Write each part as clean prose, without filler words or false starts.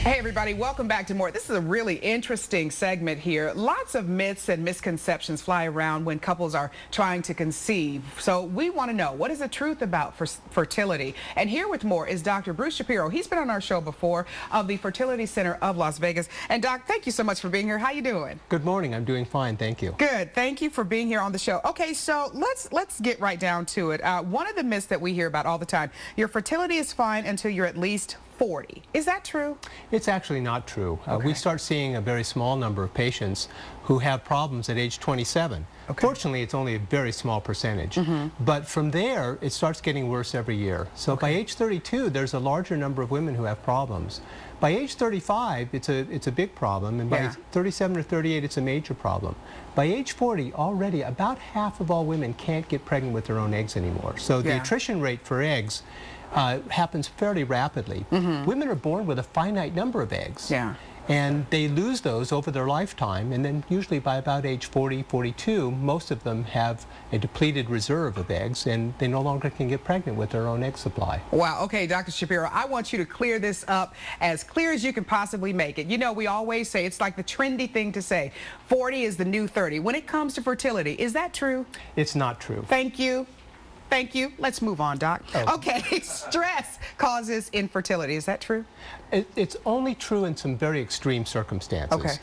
Hey everybody, welcome back to more. This is a really interesting segment here. Lots of myths and misconceptions fly around when couples are trying to conceive. So we want to know, what is the truth about fertility? And here with more is Dr. Bruce Shapiro. He's been on our show before, of the Fertility Center of Las Vegas. And Doc, thank you so much for being here. How you doing? Good morning. I'm doing fine, thank you. Good. Thank you for being here on the show. Okay, so let's get right down to it. One of the myths that we hear about all the time, your fertility is fine until you're at least 40. Is that true? It's actually not true. Okay. We start seeing a very small number of patients who have problems at age 27. Okay. Fortunately, it's only a very small percentage. But from there, it starts getting worse every year. So by age 32, there's a larger number of women who have problems. By age 35, it's a big problem, and by 37 or 38, it's a major problem. By age 40, already about half of all women can't get pregnant with their own eggs anymore. So the attrition rate for eggs happens fairly rapidly. Women are born with a finite number of eggs. And they lose those over their lifetime, and then usually by about age 40, 42, most of them have a depleted reserve of eggs, and they no longer can get pregnant with their own egg supply. Wow. Okay, Dr. Shapiro, I want you to clear this up as clear as you can possibly make it. You know, we always say, it's like the trendy thing to say, 40 is the new 30. When it comes to fertility, is that true? It's not true. Thank you. Thank you. Let's move on, Doc. Okay, stress causes infertility. Is that true? It's only true in some very extreme circumstances.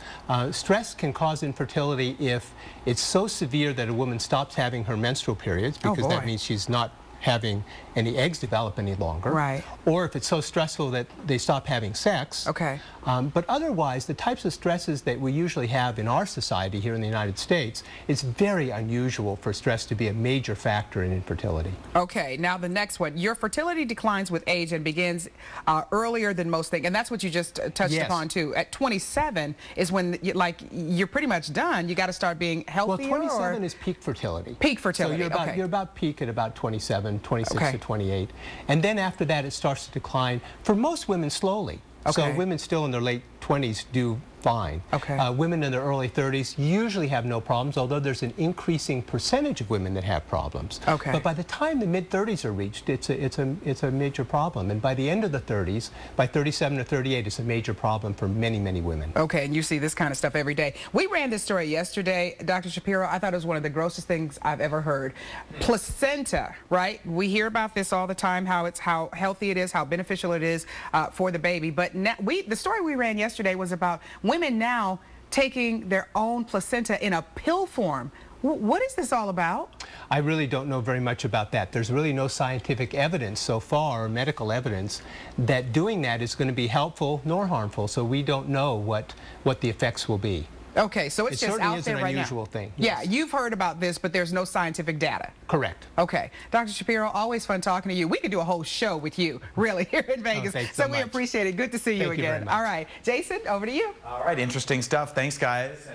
Stress can cause infertility if it's so severe that a woman stops having her menstrual periods, because that means she's not having any eggs develop any longer. Or if it's so stressful that they stop having sex. But otherwise, the types of stresses that we usually have in our society here in the United States, it's very unusual for stress to be a major factor in infertility. Okay, now the next one. Your fertility declines with age and begins earlier than most think, and that's what you just touched upon too. At 27 is when you're pretty much done. You got to start being healthier. Well, 27 is peak fertility. Peak fertility. So you're about peak at about 27, 26 to 28. And then after that, it starts to decline for most women slowly. So women still in their late 20s do fine. Women in their early 30s usually have no problems, although there's an increasing percentage of women that have problems. But by the time the mid-30s are reached, it's a major problem. And by the end of the 30s, by 37 or 38, it's a major problem for many, many women. Okay, and you see this kind of stuff every day. We ran this story yesterday, Dr. Shapiro. I thought it was one of the grossest things I've ever heard. Placenta, right? We hear about this all the time, how healthy it is, how beneficial it is for the baby. But now, the story we ran yesterday was about women now taking their own placenta in a pill form. What is this all about? I really don't know very much about that. There's really no scientific evidence so far, or medical evidence, that doing that is going to be helpful nor harmful, so we don't know what the effects will be. Okay, so it's just out there right now. It certainly is an unusual thing. Yeah, you've heard about this, but there's no scientific data. Correct. Okay. Dr. Shapiro, always fun talking to you. We could do a whole show with you, really, here in Vegas. Thanks so so we much. appreciate it. Good to see you again. Thank you very much. All right. Jason, over to you. All right, interesting stuff. Thanks, guys.